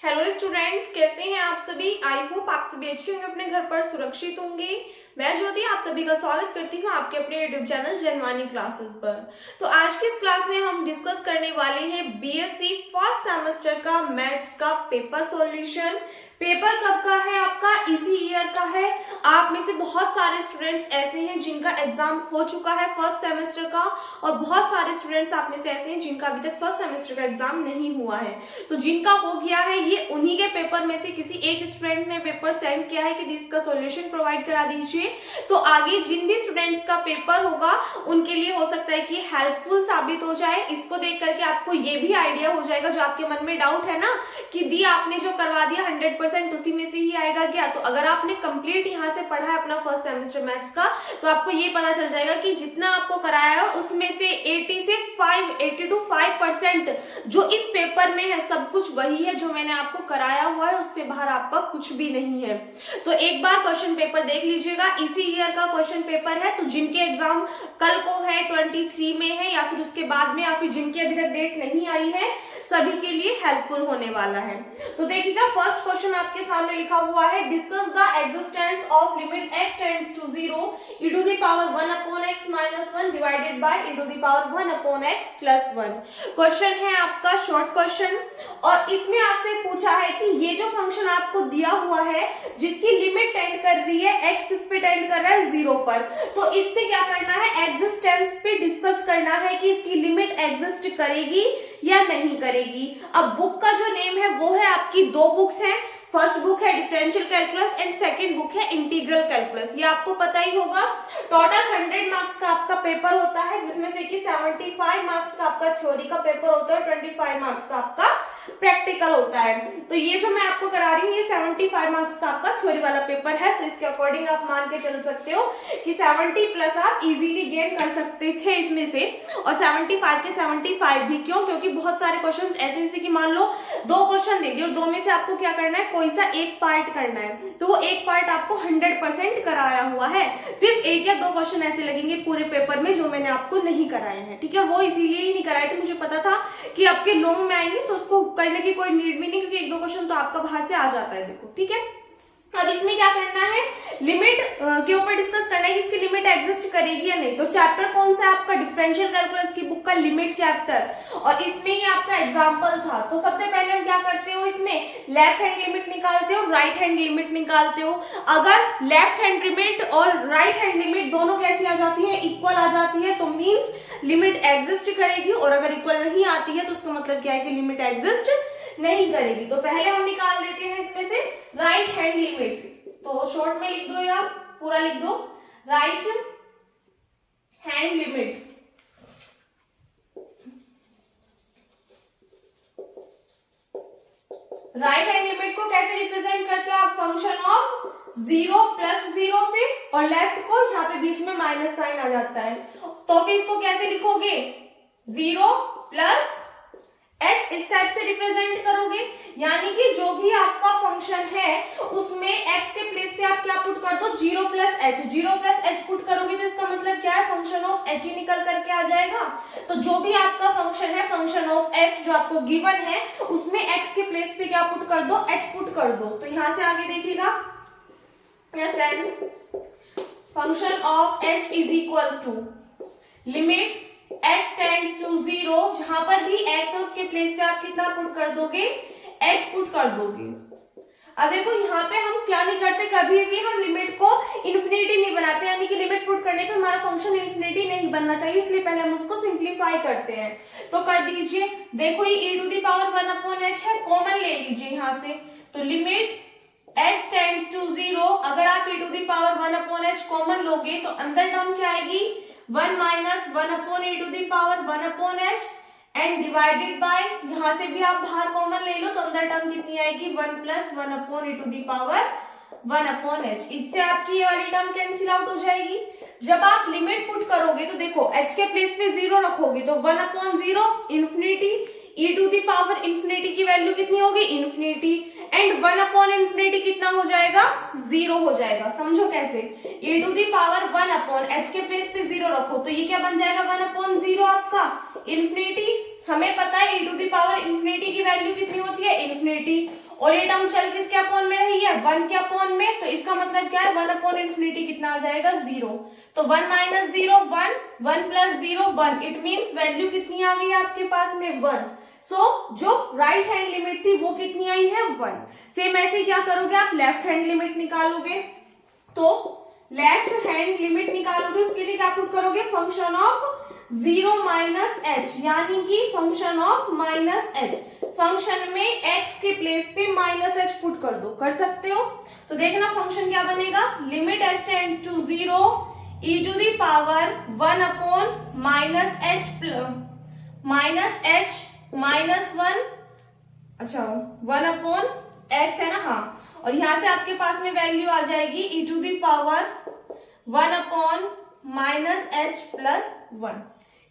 Hello students, कैसे हैं आप सभी। आई होप आप सभी अच्छे होंगे, अपने घर पर सुरक्षित होंगे। मैं ज्योति आप सभी का स्वागत करती हूँ आपके अपने यूट्यूब चैनल जनवानी क्लासेस पर। तो आज की इस क्लास में हम डिस्कस करने वाले हैं बीएससी फर्स्ट सेमेस्टर का मैथ्स का पेपर सॉल्यूशन। पेपर कब का है आपका, इसी ईयर का है। आप में से बहुत सारे स्टूडेंट्स ऐसे हैं जिनका एग्जाम हो चुका है फर्स्ट सेमेस्टर का, और बहुत सारे स्टूडेंट्स आप में से ऐसे हैं जिनका अभी तक फर्स्ट सेमेस्टर का एग्जाम नहीं हुआ है। तो जिनका हो गया है, ये उन्हीं के पेपर में से किसी एक स्टूडेंट ने पेपर सेंड किया है कि इसका सॉल्यूशन प्रोवाइड करा दीजिए। तो आगे जिन भी स्टूडेंट्स का पेपर होगा उनके लिए हो सकता है कि हेल्पफुल साबित हो जाए। इसको देख करके आपको ये भी आइडिया हो जाएगा, जो आपके मन में डाउट है ना कि दी आपने जो करवा दिया 100% उसी में से ही आएगा क्या। तो अगर आपने कंप्लीट यहाँ से पढ़ा है अपना फर्स्ट सेमेस्टर मैथ्स का, तो आपको ये पता चल जाएगा कि जितना आपको कराया है उसमें से 80 to 5% जो इस पेपर में है सब कुछ वही है जो मैंने आपको कराया हुआ है, उससे बाहर आपका कुछ भी नहीं है। तो एक बार क्वेश्चन पेपर देख लीजिएगा, इसी ईयर का क्वेश्चन पेपर है। तो जिनके एग्जाम कल को है 23 में है, या फिर उसके बाद में, या फिर जिनकी अभी तक डेट नहीं आई है, सभी के लिए हेल्पफुल होने वाला है। तो देखिएगा, फर्स्ट क्वेश्चन आपके सामने लिखा हुआ है, discuss the existence of limit x tends to 0 e to the power 1 upon x minus 1 divided by e to the power 1 upon x plus 1। Question है आपका शॉर्ट क्वेश्चन, और इसमें आपसे पूछा है कि ये जो फंक्शन आपको दिया हुआ है जिसकी लिमिट टेंड कर रही है, x किस पे टेंड कर रहा है, 0 पर। तो इससे क्या करना है, एग्जिस्टेंस पे डिस्कस करना है कि इसकी लिमिट एग्जिस्ट करेगी या नहीं करेगी। अब बुक का जो नेम है वो है, आपकी दो बुक्स हैं। फर्स्ट बुक है differential calculus and second book है इंटीग्रल कैलकुलस। ये आपको पता ही होगा। टोटल 100 मार्क्स का आपका पेपर होता है, जिसमें से कि 75 मार्क्स का आपका थ्योरी का पेपर होता है, 25 मार्क्स का आपका प्रैक्टिकल होता है। तो ये जो मैं आपको करा रही हूँ, ये 75 मार्क्स का आपका थ्योरी वाला पेपर है। तो इसके अकॉर्डिंग आप मान के चल सकते हो कि 70 प्लस आप इजीली गेन कर सकते थे इसमें से, और 75 के 75 भी। क्यों? क्योंकि बहुत सारे क्वेश्चन ऐसे जैसे कि मान लो दो क्वेश्चन दे दिए और दो में से आपको क्या करना है, कोई सा एक पार्ट करना है, तो वो एक पार्ट आपको 100% कराया हुआ है। सिर्फ एक या दो क्वेश्चन ऐसे लगेंगे पूरे पेपर में जो मैंने आपको नहीं कराए हैं, ठीक है। वो इसीलिए ही नहीं कराए थे, मुझे पता था कि आपके लॉन्ग में आएंगे तो उसको करने की कोई नीड भी नहीं, क्योंकि एक दो क्वेश्चन तो आपका बाहर से आ जाता है, देखो, ठीक है। अब इसमें क्या करना है, लिमिट के ऊपर डिस्कस करना है कि इसकी लिमिट एग्जिस्ट करेगी या नहीं। तो चैप्टर कौन सा है आपका, डिफरेंशियल कैलकुलस की बुक का लिमिट चैप्टर, और इसमें ही आपका एग्जांपल था। तो सबसे पहले हम क्या करते हो, इसमें लेफ्ट हैंड लिमिट निकालते हो, राइट हैंड लिमिट निकालते हो। अगर लेफ्ट हैंड लिमिट और राइट हैंड लिमिट दोनों कैसी आ जाती है, इक्वल आ जाती है, तो मीन्स लिमिट एग्जिस्ट करेगी। और अगर इक्वल नहीं आती है तो उसका मतलब क्या है कि लिमिट एग्जिस्ट नहीं करेगी। तो पहले हम निकाल देते हैं इसमें से राइट हैंड लिमिट। तो शॉर्ट में लिख दो या पूरा लिख दो, right hand limit. Right hand limit को कैसे रिप्रेजेंट करते हो आप, फंक्शन ऑफ 0 प्लस 0 से, और लेफ्ट को यहाँ पे बीच में माइनस साइन आ जाता है। तो फिर इसको कैसे लिखोगे, 0 प्लस h इस टाइप से रिप्रेजेंट करोगे। यानी कि जो भी आपका फंक्शन है उसमें x के प्लेस पे आप क्या पुट कर दो, 0 plus h। 0 plus h put करोगे तो इसका मतलब क्या है, फंक्शन ऑफ h ही निकल करके आ जाएगा। तो जो भी आपका फंक्शन है, फंक्शन ऑफ x जो आपको गिवन है, उसमें x के प्लेस पे क्या पुट कर दो, h पुट कर दो। तो यहां से आगे देखिएगा, function of h is equals to limit h tends to 0, जहां पर भी x है उसके प्लेस पे आप कितना पुट कर दोगे, h पुट कर दोगे। अब देखो यहाँ पे हम क्या नहीं करते, कभी भी हम लिमिट को इन्फिनिटी नहीं बनाते, यानी कि लिमिट पुट करने पे हमारा फंक्शन इन्फिनिटी नहीं बनना चाहिए, इसलिए पहले हम उसको सिंप्लीफाई करते हैं। तो कर दीजिए, देखो ये e to the power 1 upon h है, कॉमन ले लीजिए यहाँ से। तो लिमिट h टेंड्स टू 0, अगर आप e to the power 1 upon h common लोगे तो अंदर टर्म क्या आएगी, 1 minus 1 upon e to the power 1 upon h and divided by, यहां से भी आप बाहर कॉमन ले लो तो अंदर टर्म कितनी आएगी, 1 plus 1 upon e to the power 1 upon h। इससे आपकी ये वाली टर्म कैंसिल आउट हो जाएगी। जब आप लिमिट पुट करोगे तो देखो h के प्लेस पे 0 रखोगे तो 1 upon 0 infinity, e to the power infinity की वैल्यू कितनी होगी, इन्फिनिटी, एंड 1 अपॉन इन्फिनिटी कितना हो जाएगा, 0 हो जाएगा। समझो कैसे, e to the power 1 upon h के प्लेस पे 0 रखो तो ये क्या बन जाएगा, 1 अपॉन 0 आपका इन्फिनिटी। हमें पता है e to the power infinity की वैल्यू कितनी होती है, इन्फिनिटी, और ये टर्म चल किसके अपॉन में रही है, 1 के अपॉन में, तो इसका मतलब क्या है 1 अपॉन इन्फिनिटी कितना आ जाएगा 0, तो 1 minus 0 1, 1 plus 0 1, it means value कितनी आ गई आपके पास में 1। सो जो राइट हैंड लिमिट थी वो कितनी आई है 1। सेम ऐसे क्या करोगे आप, लेफ्ट हैंड लिमिट निकालोगे, तो लेफ्ट हैंड लिमिट निकालोगे उसके लिए क्या पुट करोगे, फंक्शन ऑफ 0 माइनस एच, यानी कि function of minus H, function में x के प्लेस पे माइनस एच पुट कर दो, कर सकते हो। तो देखना फंक्शन क्या बनेगा, limit h tends to 0 e to the power 1 upon minus h minus 1, अच्छा 1 अपॉन x है ना, हाँ, और यहां से आपके पास में वैल्यू आ जाएगी e to the power 1 upon minus h plus 1।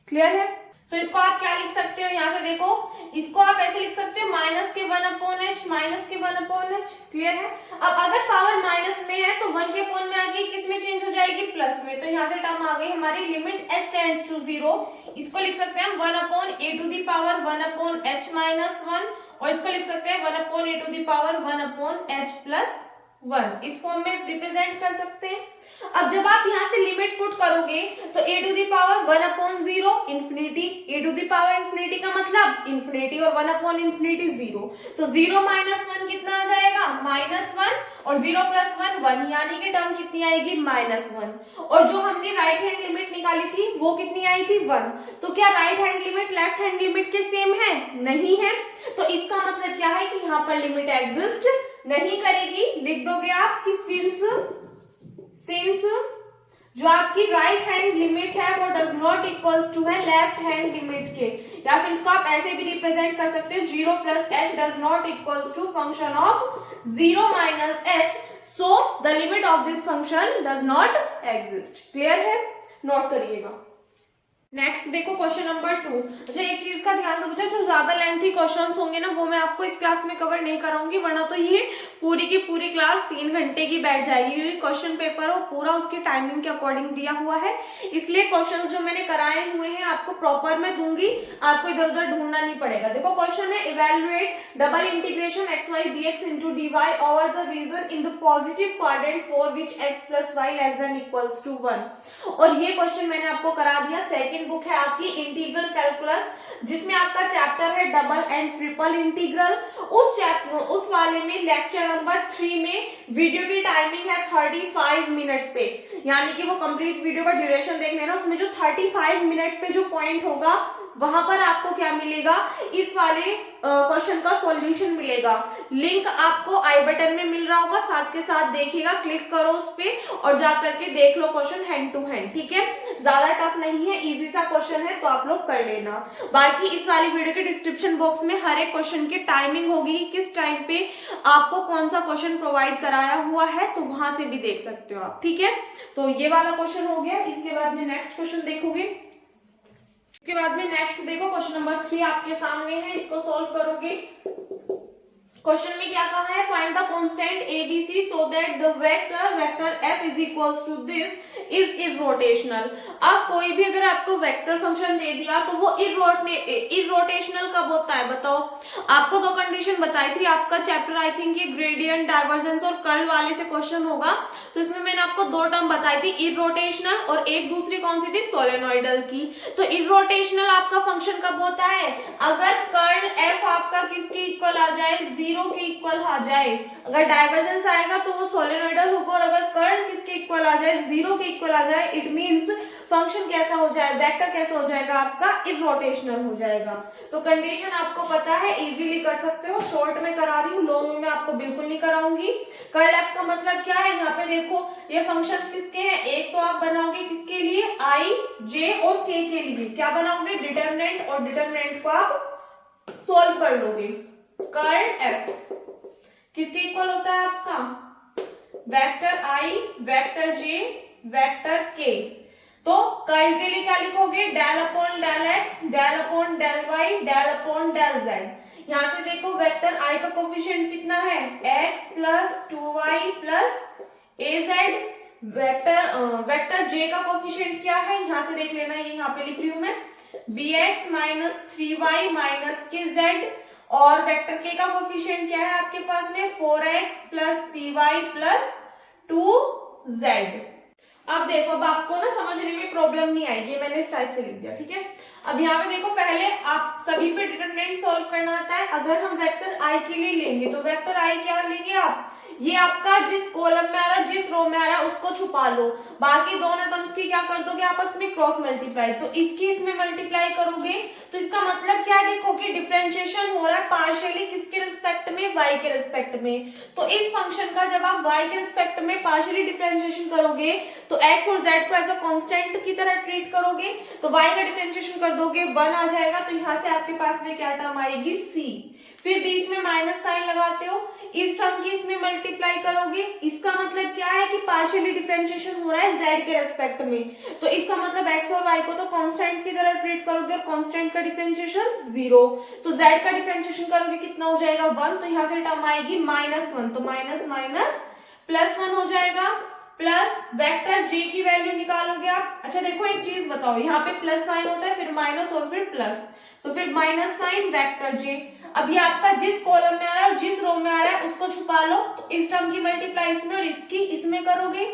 Clear है। सो इसको आप क्या लिख सकते हो, यहां से देखो, इसको आप ऐसे लिख सकते हो माइनस के 1 अपॉन एच, माइनस के 1 अपॉन एच। क्लियर है। अब अगर पावर माइनस में है तो 1 के अपॉन में आ गई, किस में चेंज हो जाएगी, प्लस में, तो यहाँ से टर्म आ गई हमारी लिमिट h टेंड्स टू 0, इसको लिख सकते हैं हम 1 upon a to the power 1 upon h minus 1, और इसको लिख सकते हैं 1 upon a to the power 1 upon h plus 1, इस फॉर्म में रिप्रेजेंट कर सकते हैं। अब जब आप यहाँ से लिमिट पुट करोगे तो a to the power 1 upon 0 infinity, a to the power infinity का मतलब इन्फिनिटी, और 1 अपॉन इन्फिनिटी 0, तो 0 माइनस 1 कितना आ जाएगा, माइनस 1, और 0 प्लस 1 1, यानी कि टर्म कितनी आएगी, माइनस 1, और जो हमने राइट हैंड लिमिट निकाली थी वो कितनी आई थी 1। तो क्या right hand limit left hand limit के सेम है, नहीं है, तो इसका मतलब क्या है कि यहाँ पर लिमिट एग्जिस्ट नहीं करेगी। लिख दोगे आप कि सिंस जो आपकी राइट हैंड लिमिट है वो डज नॉट इक्वल्स टू है लेफ्ट हैंड लिमिट के, या फिर इसको आप ऐसे भी रिप्रेजेंट कर सकते हो 0 plus h does not equals to function of 0 minus h, so the limit of this function does not exist. Clear है, नोट करिएगा। नेक्स्ट देखो क्वेश्चन नंबर 2। अच्छा एक चीज का ध्यान दो बच्चा, जो ज्यादा लेंथी क्वेश्चंस होंगे ना वो मैं आपको इस क्लास में कवर नहीं कराऊंगी, वरना तो ये पूरी की पूरी क्लास 3 घंटे की बैठ जाएगी, क्योंकि क्वेश्चन पेपर हो पूरा उसकी टाइमिंग के अकॉर्डिंग दिया हुआ है, इसलिए क्वेश्चंस जो मैंने कराए हुए हैं आपको प्रॉपर मैं दूंगी, आपको इधर उधर ढूंढना नहीं पड़ेगा। देखो क्वेश्चन है, evaluate double integration x y d x into d y over the region in the positive quadrant for which x plus y less than equals to 1। और ये क्वेश्चन मैंने आपको करा दिया, सेकेंड बुक है आपकी इंटीग्रल कैलकुलस, जिसमें आपका चैप्टर है डबल एंड ट्रिपल इंटीग्रल। उस चैप्टर उस वाले में लेक्चर नंबर 3 में वीडियो की टाइमिंग है 35 मिनट पे, यानी कि वो कंप्लीट वीडियो का ड्यूरेशन देख लेना, उसमें जो 35 मिनट पे जो पॉइंट होगा वहां पर आपको क्या मिलेगा, इस वाले क्वेश्चन का सॉल्यूशन मिलेगा। लिंक आपको आई बटन में मिल रहा होगा, साथ के साथ देखिएगा, क्लिक करो उस पे और जा करके देख लो क्वेश्चन हैंड टू हैंड। ठीक है, ज्यादा टफ नहीं है, इजी सा क्वेश्चन है, तो आप लोग कर लेना। बाकी इस वाली वीडियो के डिस्क्रिप्शन बॉक्स में हर एक क्वेश्चन की टाइमिंग होगी, किस टाइम पे आपको कौन सा क्वेश्चन प्रोवाइड कराया हुआ है, तो वहां से भी देख सकते हो आप। ठीक है, तो ये वाला क्वेश्चन हो गया। इसके बाद में नेक्स्ट क्वेश्चन देखोगे, इसके बाद में नेक्स्ट देखो क्वेश्चन नंबर 3 आपके सामने है, इसको सॉल्व करोगे। क्वेश्चन में क्या कहा है, find the constant ABC so that the vector f is equals to this is irrotational. अब कोई भी अगर आपको वेक्टर फंक्शन दे दिया तो वो इररोटेशनल कब होता है, बताओ। आपको दो कंडीशन बताई थी, आपका चैप्टर आई थिंक ये ग्रेडियंट, डाइवर्जेंस और कर्ल वाले से क्वेश्चन होगा, तो इसमें मैंने आपको दो टर्म बताई थी, इररोटेशनल और एक दूसरी कौन सी थी, सोलेनोइडल की। तो इररोटेशनल आपका फंक्शन कब होता है, अगर कर्ल f आपका किसके इक्वल आ जाए, 0 के इक्वल आ जाए। अगर डाइवर्जेंस आएगा तो वो सोलेनोइडल होगा, और अगर कर्ल किसके इक्वल आ जाए, 0 के इक्वल आ जाए, इट मींस फंक्शन कैसा हो जाए, वेक्टर कैसा हो जाएगा आपका, इररोटेशनल हो जाएगा। तो कंडीशन आपको पता है, इजीली कर सकते हो, शॉर्ट में करा रही हूँ, लॉन्ग में आपको बिल्कुल नहीं कराऊंगी। कर्ल f का मतलब क्या है, यहाँ पे देखो ये फंक्शंस किसके हैं, एक तो आप बनाओगे किसके लिए, i, j और k के लिए, क्या बनाओगे, डिटरमिनेंट, और डिटरमिनेंट को आप सोल्व कर लोगे। कर्ल f किसके इक्वल होता है आपका, vector i, vector j, vector k। तो कर्ल के लिए क्या लिखोगे, del upon del x, del upon del y, del upon del z। यहां से देखो वेक्टर i का कोफिशिएंट कितना है, x plus 2y plus az। Vector j का कोफिशिएंट क्या है, यहां से देख लेना, ये यहाँ पे लिख रही हूं मैं, bx माइनस 3y माइनस के z। और वेक्टर के का कोफिशिएंट क्या है आपके पास में 4x plus cy plus 2z। अब देखो, अब आपको ना समझने में प्रॉब्लम नहीं आएगी, मैंने इस टाइप से लिख दिया, ठीक है। अब यहाँ पे देखो, पहले आप सभी पे डिटरमिनेंट सॉल्व करना आता है। अगर हम वेक्टर आई के लिए लेंगे तो वेक्टर आई क्या लेंगे आप, ये आपका जिस कॉलम में आ रहा है जिस रो में आ रहा है उसको छुपा लो, बाकी दोनों टर्म्स की क्या कर दोगे आपस में क्रॉस मल्टीप्लाई, तो इसकी इसमें मल्टीप्लाई करोगे तो इसका मतलब क्या है, देखो कि डिफरेंशिएशन हो रहा है पार्शियली किसके रिस्पेक्ट में, y के रिस्पेक्ट में। तो इस फंक्शन का जब आप y के रिस्पेक्ट में पार्शियली डिफरेंशिएशन करोगे तो x और z को ऐसा कांस्टेंट की तरह ट्रीट करोगे, तो y का डिफरेंशिएशन कर दोगे 1 आ जाएगा, तो यहाँ से आपके पास में क्या टर्म आएगी c। फिर बीच में माइनस साइन लगाते हो, इस टर्म की इसमें मल्टीप्लाई करोगे, इसका मतलब क्या है कि पार्शियली डिफरेंशिएशन हो रहा है z के रेस्पेक्ट में, तो इसका मतलब x और y को तो कांस्टेंट की तरह ट्रीट करोगे और कांस्टेंट का डिफरेंशिएशन 0, तो z का डिफरेंशिएशन करोगे कितना हो जाएगा 1, तो यहाँ से टर्म आएगी -1, तो माइनस माइनस +1 हो जाएगा, प्लस वेक्टर j की वैल्यू निकालोगे आप। अच्छा देखो एक चीज बताओ, यहाँ पे प्लस साइन होता है फिर माइनस और फिर प्लस, तो फिर माइनस साइन वेक्टर j। अब ये आपका जिस कॉलम में आ रहा है और जिस रो में आ रहा है उसको छुपा लो, तो इस टर्म की मल्टीप्लाई इसमें और इसकी इसमें करोगे,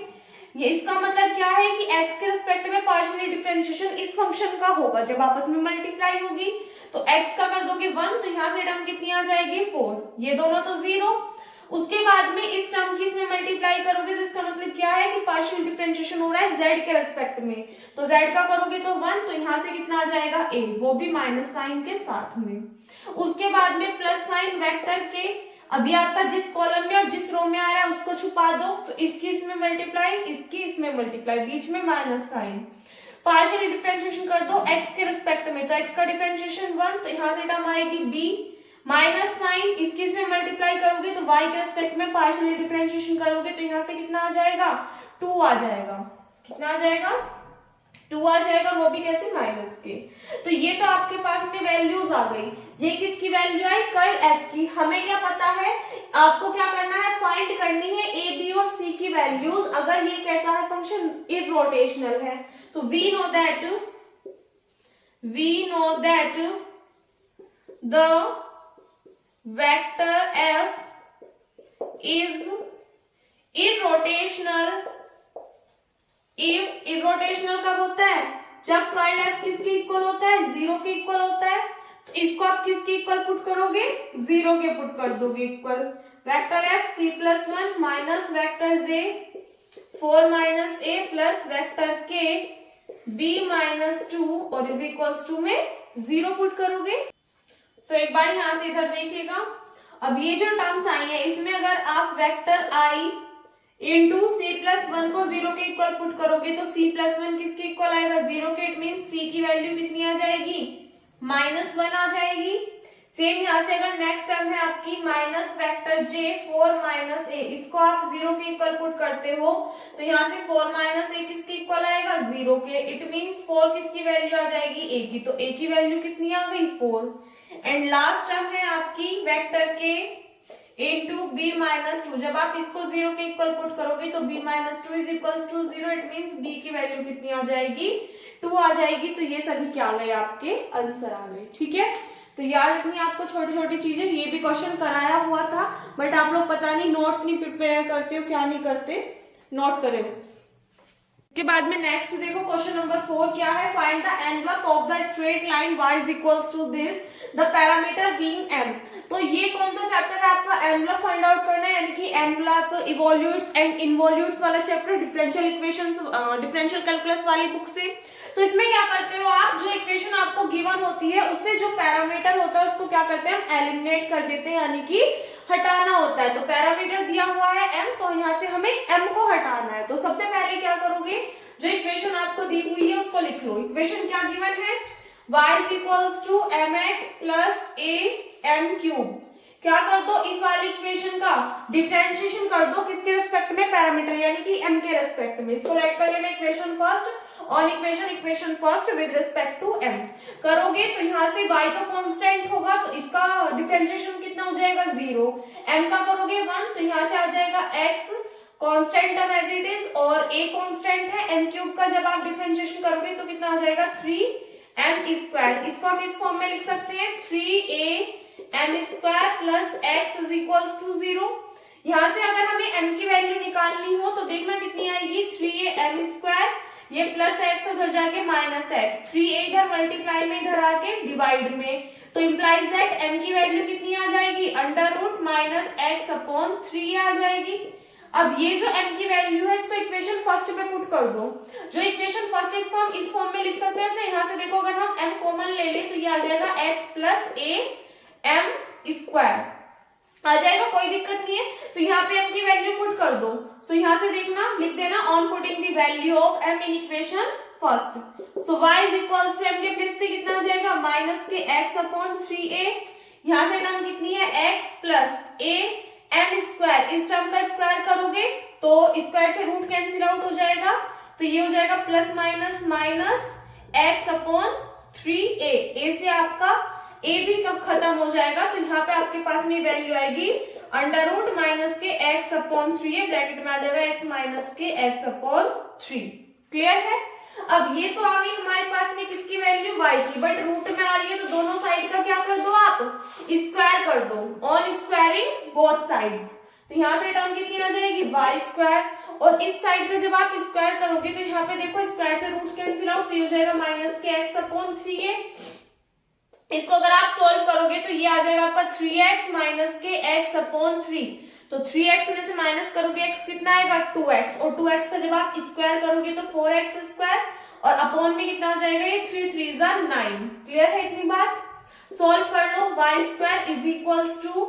ये इसका मतलब क्या है कि x के रिस्पेक्ट में पार्शियली डिफरेंशिएशन इस फंक्शन का होगा जब आपस में मल्टीप्लाई होगी, तो x का कर दोगे 1, तो यहाँ से टर्म कितनी आ जाएगी 4, ये दोनों तो 0, उसके बाद में इस टर्म की इसमें मल्टीप्लाई करोगे तो इसका मतलब क्या है कि पार्शियल डिफरेंशिएशन हो रहा है z के रिस्पेक्ट में, तो z का करोगे तो 1, तो यहाँ से कितना आ जाएगा a, वो भी माइनस साइन के साथ में। उसके बाद में प्लस साइन वेक्टर के, अभी आपका जिस कॉलम में और जिस रो में आ रहा है उसको छुपा दो, तो इसकी इसमें मल्टीप्लाई इसकी इसमें मल्टीप्लाई, बीच में माइनस साइन, पार्शियल डिफरेंशिएशन कर दो x के रिस्पेक्ट में, तो x का डिफरेंशिएशन 1, तो यहाँ से टर्म आएगी b, माइनस साइन इसके इसमें मल्टीप्लाई करोगे तो y के रिस्पेक्ट में पार्शियल डिफरेंशिएशन करोगे, तो यहाँ से कितना आ जाएगा 2 आ जाएगा, कितना आ जाएगा 2 आ जाएगा, वो भी कैसे माइनस के। तो ये तो आपके पास में वैल्यूज आ गई, ये किसकी वैल्यू आई, कर्ल f की। हमें क्या पता है, आपको क्या करना है, फाइंड करनी है a b और c की वैल्यूज, अगर ये कैसा है फंक्शन, इररोटेशनल है, तो we know that the vector f is irrotational if irrotational कब होता है, जब कर्ल f किसके इक्वल होता है, 0 के इक्वल होता है, तो इसको आप किसके इक्वल पुट करोगे, 0 के पुट कर दोगे equal, vector f c+1 minus vector j 4 minus a plus vector k b-2 और इज इक्वल्स टू में 0 पुट करोगे। सो एक बार यहाँ से इधर देखिएगा, अब ये जो टर्म्स आई है इसमें अगर आप वेक्टर i इंटू c+1 को 0 के इक्वल पुट करोगे तो c+1 किसके इक्वल आएगा, 0 के, इट मीन c की वैल्यू कितनी आ जाएगी, -1 आ जाएगी। सेम यहाँ से अगर नेक्स्ट टर्म है आपकी minus vector j 4 minus a, इसको आप 0 के इक्वल पुट करते हो तो यहाँ से 4 माइनस a किसके इक्वल आएगा, 0 के, इट मीन्स 4 किसकी वैल्यू आ जाएगी, a की, तो a की वैल्यू कितनी आ गई 4। एंड लास्ट टर्म है आपकी वेक्टर के इंटू b-2, जब आप इसको 0 के इक्वल पुट करोगे तो b-2 is equals to 0, it means b की वैल्यू कितनी आ जाएगी 2 आ जाएगी। तो ये सभी क्या आ गए, आपके आंसर आ गए, ठीक है। तो याद रखनी आपको छोटी छोटी चीजें, ये भी क्वेश्चन कराया हुआ था बट आप लोग पता नहीं नोट्स नहीं प्रिपेयर करते हो, क्या नहीं करते, नोट करे हो। के बाद में नेक्स्ट देखो क्वेश्चन नंबर 4 क्या है, find the envelope of the straight line y is equals to this the parameter being m। तो ये कौन सा चैप्टर है आपका, एनवलप फाइंड आउट करना है, यानी कि एनवलप, इवोल्यूट्स एंड इनवोल्यूट्स वाला chapter differential equations, differential calculus वाली बुक से। तो इसमें क्या करते हो आप, जो इक्वेशन आपको गिवन होती है उससे जो पैरामीटर होता है उसको क्या करते हैं, हम एलिमिनेट कर देते हैं, यानी कि हटाना होता है। तो पैरामीटर दिया हुआ है m, तो यहाँ से हमें m को हटाना है। तो सबसे पहले क्या करोगे, जो इक्वेशन आपको दी हुई है उसको लिख लो। इक्वेशन क्या गिवन है, y is equals to mx plus a m cube. क्या कर दो, इस वाली इक्वेशन का डिफरेंशिएशन कर दो, किसके रेस्पेक्ट में, पैरामीटर यानी कि m के रेस्पेक्ट में। इसको राइट कर लेना equation first on equation first with respect to m। करोगे तो यहाँ से y तो कांस्टेंट होगा तो इसका डिफरेंशिएशन कितना हो जाएगा 0, m का करोगे 1 तो यहाँ से आ जाएगा x constant term as it is, और a कांस्टेंट है, m क्यूब का जब आप डिफरेंशिएशन करोगे तो कितना आ जाएगा 3m स्क्वायर। इसको हम इस फॉर्म में लिख सकते हैं 3a m square plus x is equals to 0। यहाँ से अगर हमें m की वैल्यू निकालनी हो तो देखना कितनी आएगी, 3am स्क्वायर, ये प्लस x उधर जाके माइनस x, 3a इधर मल्टीप्लाई में इधर आके डिवाइड में, तो इम्प्लाइज दैट m की वैल्यू कितनी आ जाएगी, under root minus x upon 3 आ जाएगी। अब ये जो m की वैल्यू है इसको इक्वेशन फर्स्ट में पुट कर दो। जो इक्वेशन फर्स्ट है इसको हम इस फॉर्म में लिख सकते हैं। अच्छा यहाँ से देखो, अगर हम m कॉमन ले लें तो ये आ जाएगा x plus a m square आ जाएगा, कोई दिक्कत नहीं है। तो यहाँ पे m की वैल्यू पुट कर दो। सो यहाँ से देखना, लिख देना on putting the value of m in equation first. So y is equals to m के प्लेस पे कितना आ जाएगा, माइनस के x अपॉन 3a। यहाँ से टर्म कितनी है, x plus a m square, इस टर्म का स्क्वायर करोगे तो स्क्वायर से रूट कैंसिल आउट हो जाएगा, तो ये हो जाएगा plus minus minus x upon 3a। a से आपका a भी कब खत्म हो जाएगा, तो यहाँ पे आपके पास में वैल्यू आएगी अंडर रूट माइनस के x अपॉन 3a, ब्रैकेट में आ जाएगा x माइनस के x अपॉन 3। क्लियर है। अब ये तो आ गई हमारे पास में किसकी वैल्यू, y की, बट रूट में आ रही है तो दोनों साइड का क्या कर दो आप, स्क्वायर कर दो, ऑन स्क्वायरिंग बोथ साइड्स। तो यहाँ से टर्म कितनी आ जाएगी, y स्क्वायर, और इस साइड का जब आप स्क्वायर करोगे तो यहाँ पे देखो स्क्वायर से रूट कैंसिल आउट, तो ये हो जाएगा माइनस के x अपॉन 3a। इसको अगर आप सोल्व करोगे तो ये आ जाएगा आपका 3x माइनस के x अपॉन 3। तो 3x में से माइनस करोगे x कितना आएगा, 2x, और 2x का जब आप स्क्वायर करोगे तो 4x स्क्वायर, और अपॉन में कितना आ जाएगा, ये 3 3 9। क्लियर है इतनी बात। सॉल्व कर लो, y square is equals to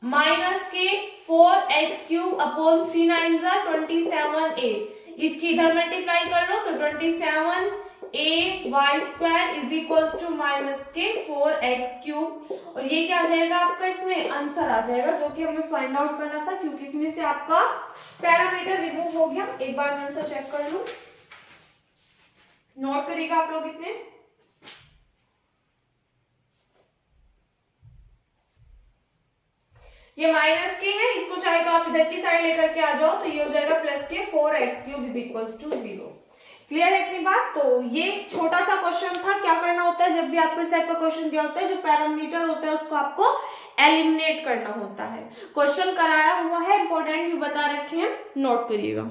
minus के 4x क्यूब अपॉन 3 9 27a। इसकी इधर मल्टीप्लाई कर लो तो 27a y square is equals to minus के 4x क्यूब, और ये क्या आ जाएगा आपका, इसमें आंसर आ जाएगा जो कि हमें फाइंड आउट करना था, क्योंकि इसमें से आपका पैरामीटर रिमूव हो गया। एक बार मैं आंसर चेक कर लूं, नोट करिएगा आप लोग इतने। ये माइनस के हैं, इसको चाहे तो आप इधर की साइड लेकर के आ जाओ, तो ये हो जाएगा प्लस के 4x cube is equals to 0। Clear है इतनी बात। तो ये छोटा सा क्वेश्चन था। क्या करना होता है जब भी आपको इस टाइप का क्वेश्चन दिया होता है, जो पैरामीटर होता है उसको आपको एलिमिनेट करना होता है। क्वेश्चन कराया हुआ है, इंपॉर्टेंट भी बता रखे हैं, नोट करिएगा।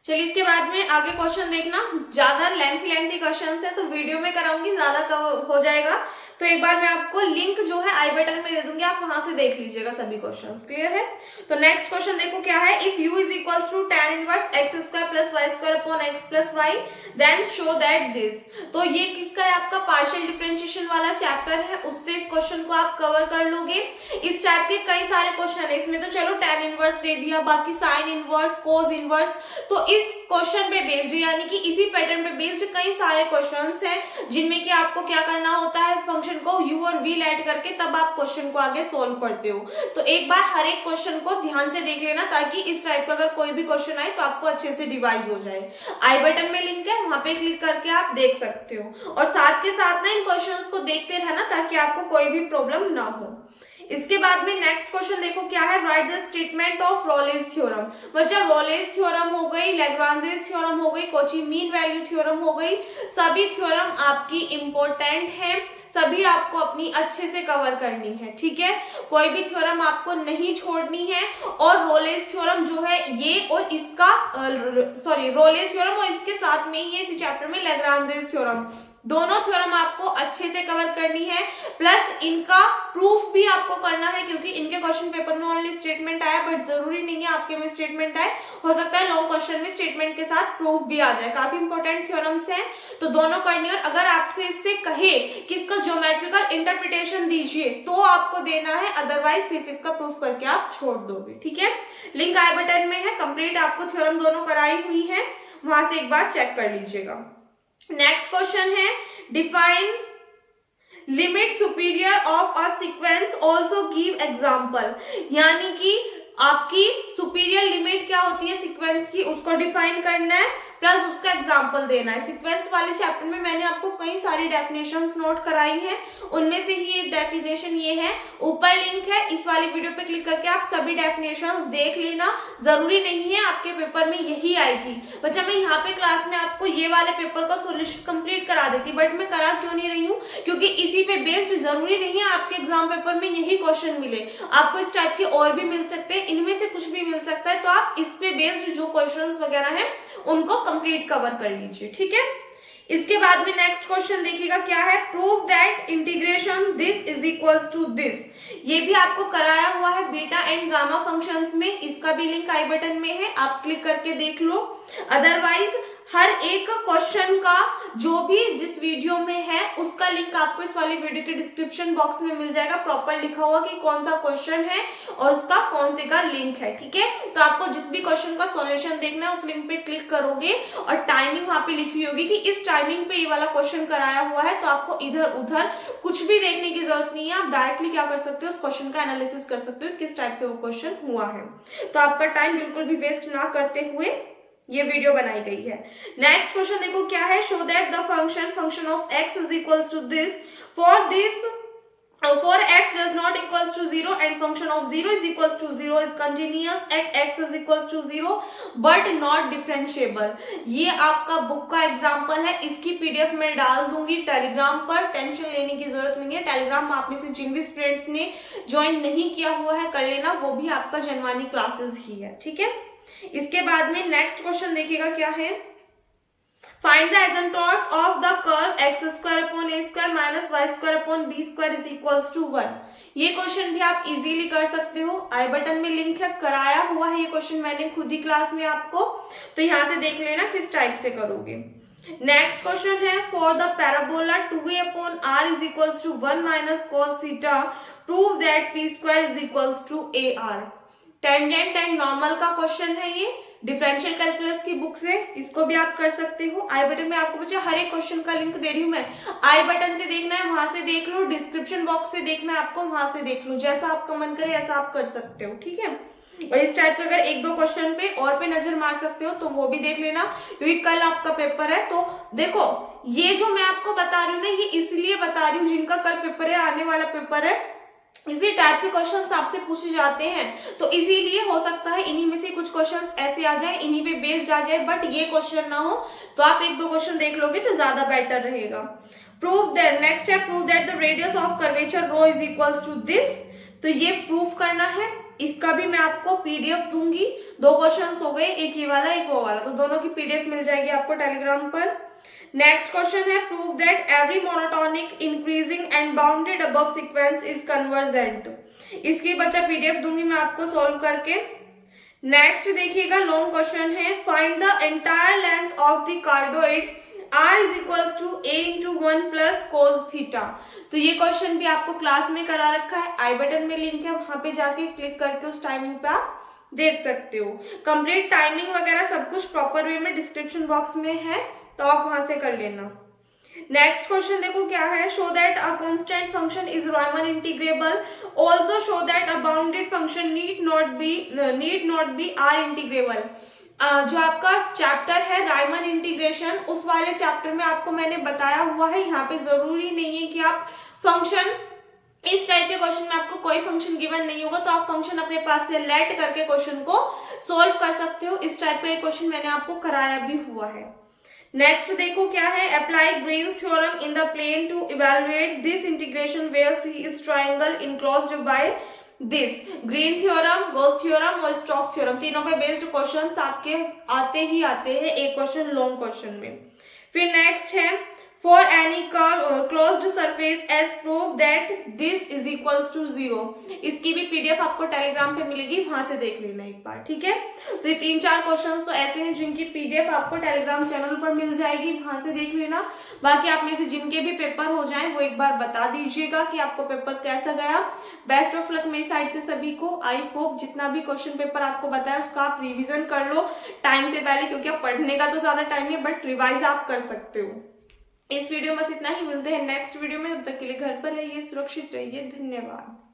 चलिए इसके बाद में आगे क्वेश्चन देखना, ज्यादा लेंथी क्वेश्चन है तो वीडियो में कराऊंगी, ज्यादा कवर हो जाएगा, तो एक बार मैं आपको लिंक जो है आई बटन में दे दूंगी, आप वहां से देख लीजिएगा सभी क्वेश्चंस। क्लियर है। तो नेक्स्ट क्वेश्चन देखो क्या है, if u is equals to tan inverse x square plus y square upon x plus y then show that this. तो ये किसका है, आपका पार्शियल डिफरेंशिएशन वाला चैप्टर है, उससे इस क्वेश्चन को आप कवर कर लोगे। इस टाइप के कई सारे क्वेश्चन है, इसमें तो चलो tan इनवर्स दे दिया, बाकी साइन इनवर्स, कोस इनवर्स, तो इस क्वेश्चन पे बेस्ड यानी कि इसी पैटर्न पे बेस्ड कई सारे क्वेश्चंस हैं जिनमें कि आपको क्या करना होता है, फंक्शन को u और v ऐड करके तब आप क्वेश्चन को आगे सोल्व करते हो। तो एक बार हर एक क्वेश्चन को ध्यान से देख लेना, ताकि इस टाइप का अगर कोई भी क्वेश्चन आए तो आपको अच्छे से रिवाइज हो जाए। आई बटन में लिंक है, वहां पे क्लिक करके आप देख सकते हो, और साथ के साथ ना इन क्वेश्चंस को देखते रहना ताकि आपको कोई भी प्रॉब्लम ना हो। इसके बाद में नेक्स्ट क्वेश्चन देखो क्या है, right the statement of Rolle's theorem. मतलब रोलेस थ्योरम हो गई, लैग्रांजेस थ्योरम हो गई, कॉची मीन वैल्यू थ्योरम हो गई, सभी थ्योरम आपकी इंपॉर्टेंट है, सभी आपको अपनी अच्छे से कवर करनी है। ठीक है, कोई भी थ्योरम आपको नहीं छोड़नी है। और रोलेस थ्योरम जो है ये और इसका रोलेस थ्योरम और इसके साथ में ही इसी चैप्टर में लैग्रांजेस थ्योरम, दोनों थ्योरम आपको अच्छे से कवर करनी है। प्लस इनका प्रूफ भी आपको करना है, क्योंकि इनके क्वेश्चन पेपर में ओनली स्टेटमेंट आया, बट जरूरी नहीं है आपके में स्टेटमेंट आए, हो सकता है लॉन्ग क्वेश्चन में स्टेटमेंट के साथ प्रूफ भी आ जाए। काफी इंपॉर्टेंट थ्योरम्स हैं, तो दोनों करनी है। और अगर आपसे इससे कहे कि इसका ज्योमेट्रिकल इंटरप्रिटेशन दीजिए तो आपको देना है, अदरवाइज सिर्फ इसका प्रूफ करके आप छोड़ दोगे। ठीक है, लिंक आई बटन में है, कंप्लीट आपको थ्योरम दोनों कराई हुई है, वहां से एक बार चेक कर लीजिएगा। नेक्स्ट क्वेश्चन है, define limit superior of a sequence also give example. यानी कि आपकी सुपीरियर लिमिट क्या होती है सीक्वेंस की, उसको डिफाइन करना है, प्लस उसका एग्जाम्पल देना है। सीक्वेंस वाले चैप्टर में मैंने आपको कई सारी डेफिनेशंस नोट कराई हैं, उनमें से ही एक डेफिनेशन ये है, ऊपर लिंक है, इस वाली वीडियो पे क्लिक करके आप सभी डेफिनेशंस देख लेना। जरूरी नहीं है आपके पेपर में यही आएगी। बच्चा मैं यहाँ पे क्लास में आपको ये वाले पेपर का सॉल्यूशन कंप्लीट करा देती, बट मैं करा क्यों नहीं रही हूँ, क्योंकि इसी पे बेस्ड जरूरी नहीं है आपके एग्जाम पेपर में यही क्वेश्चन मिले, आपको इस टाइप के और भी मिल सकते हैं, इनमें से कुछ भी मिल सकता है। तो आप इस पे बेस्ड जो क्वेश्चंस वगैरह हैं उनको कंप्लीट कवर कर लीजिए, ठीक है। इसके बाद में नेक्स्ट क्वेश्चन देखिएगा क्या है, prove that integration this is equals to this. ये भी आपको कराया हुआ है बीटा एंड गामा फंक्शंस में, इसका भी लिंक आई बटन में है, आप क्लिक करके देख लो। अदरवाइज हर एक क्वेश्चन का जो भी जिस वीडियो में है उसका लिंक आपको इस वाली वीडियो के डिस्क्रिप्शन बॉक्स में मिल जाएगा, प्रॉपर लिखा हुआ कि कौन सा क्वेश्चन है और उसका कौन से का लिंक है, ठीक है। तो आपको जिस भी क्वेश्चन का सॉल्यूशन देखना है उस लिंक पे क्लिक करोगे और टाइमिंग वहां पे लिखी होगी कि इस टाइमिंग पे ये वाला क्वेश्चन कराया हुआ है, तो आपको इधर उधर कुछ भी देखने की जरूरत नहीं है, आप डायरेक्टली क्या कर सकते हो, उस क्वेश्चन का एनालिसिस कर सकते हो किस टाइप से वो क्वेश्चन हुआ है। तो आपका टाइम बिल्कुल भी वेस्ट ना करते हुए ये वीडियो बनाई गई है। नेक्स्ट क्वेश्चन देखो क्या है, show that the function of x is equals to this for x does not equals to 0 and function of 0 is equals to 0 is continuous at x is equals to 0 but not differentiable। ये आपका book का example है, इसकी PDF में डाल दूंगी Telegram पर, tension लेने की जरूरत नहीं है। टेलीग्राम आप में से जिन भी स्टूडेंट्स ने ज्वाइन नहीं किया हुआ है कर लेना, वो भी आपका जनवानी क्लासेस ही है, ठीक है। इसके बाद में नेक्स्ट क्वेश्चन देखिएगा क्या है, find the asymptotes of the curve x square upon a square minus y square upon b square is equals to 1। ये क्वेश्चन भी आप इजीली कर सकते हो, आई बटन में लिंक है, कराया हुआ है ये क्वेश्चन मैंने खुद ही क्लास में आपको, तो यहाँ से देख लेना किस टाइप से करोगे। नेक्स्ट क्वेश्चन है, for the parabola 2a upon r is equals to 1 minus cos theta prove that p square is equals to ar। Tangent and normal का क्वेश्चन है ये, डिफरेंशियल कैलकुलस की बुक से, इसको भी आप कर सकते हो। आई बटन में आपको बच्चे हर एक क्वेश्चन का लिंक दे रही हूँ मैं, आई बटन से देखना है वहां से देख लो, डिस्क्रिप्शन बॉक्स से देखना है आपको वहां से देख लो, जैसा आपका मन करे ऐसा आप कर सकते हो, ठीक है। और इस टाइप का अगर एक दो क्वेश्चन पे और पे नजर मार सकते हो तो वो भी देख लेना, क्योंकि कल आपका पेपर है। तो देखो ये जो मैं आपको बता रही हूँ ना, ये इसलिए बता रही हूँ जिनका कल पेपर है, आने वाला पेपर है, इसी टाइप के क्वेश्चंस आपसे पूछे जाते हैं, तो इसीलिए हो सकता है इन्हीं में से कुछ क्वेश्चंस ऐसे आ जाए, इन्हीं पे बेस्ड आ जाए, बट ये क्वेश्चन ना हो, तो आप एक दो क्वेश्चन देख लोगे तो ज्यादा बेटर रहेगा। प्रूव दैट, नेक्स्ट है prove that the radius of curvature rho is equals to this. तो ये प्रूफ करना है, इसका भी मैं आपको पीडीएफ दूंगी, दो क्वेश्चंस हो गए, एक ये वाला एक वो वाला, तो दोनों की पीडीएफ मिल जाएगी आपको टेलीग्राम पर। नेक्स्ट क्वेश्चन है, prove that every monotonic increasing and bounded above sequence is convergent. इसकी बच्चा पीडीएफ दूंगी मैं आपको सॉल्व करके। नेक्स्ट देखिएगा लॉन्ग क्वेश्चन है, find the entire length of the cardioid r is equals to a into 1 plus cos theta. तो ये क्वेश्चन भी आपको क्लास में करा रखा है, आई बटन में लिंक है, वहां पे जाके क्लिक करके उस टाइमिंग पे आप देख सकते हो। कंप्लीट टाइमिंग वगैरह सब कुछ प्रॉपर वे में डिस्क्रिप्शन बॉक्स में है, तो आप वहां से कर लेना। नेक्स्ट क्वेश्चन देखो क्या है, show that a constant function is Riemann integrable, also show that a bounded function need not be R integrable. जो आपका चैप्टर है रायमन इंटीग्रेशन, उस वाले चैप्टर में आपको मैंने बताया हुआ है, यहाँ पे जरूरी नहीं है कि आप फंक्शन, इस टाइप के क्वेश्चन में आपको कोई फंक्शन गिवन नहीं होगा तो आप फंक्शन अपने पास से लेट करके क्वेश्चन को सोल्व कर सकते हो। इस टाइप का क्वेश्चन मैंने आपको कराया भी हुआ है। नेक्स्ट देखो क्या है, apply Green's theorem in the plane to evaluate this integration where c is triangle enclosed by this. Green theorem, Gauss theorem और स्टोक्स थ्योरम, तीनों पे बेस्ड क्वेश्चंस आपके आते ही आते हैं एक क्वेश्चन लॉन्ग क्वेश्चन में। फिर नेक्स्ट है, for any closed surface as proof that this is equals to 0। इसकी भी पीडीएफ आपको टेलीग्राम पे मिलेगी, वहां से देख लेना एक बार, ठीक है। तो ये 3-4 क्वेश्चंस तो ऐसे हैं जिनकी पीडीएफ आपको टेलीग्राम चैनल पर मिल जाएगी, वहां से देख लेना। बाकी आप में से जिनके भी पेपर हो जाएं वो एक बार बता दीजिएगा कि आपको पेपर कैसा गया। बेस्ट ऑफ लक मेरी साइड से सभी को। आई होप जितना भी क्वेश्चन पेपर आपको बताया उसका आप रिविजन कर लो टाइम से पहले, क्योंकि अब पढ़ने का तो ज्यादा टाइम है बट रिवाइज आप कर सकते हो। इस वीडियो में बस इतना ही, मिलते हैं नेक्स्ट वीडियो में, तब तक के लिए घर पर रहिए, सुरक्षित रहिए, धन्यवाद।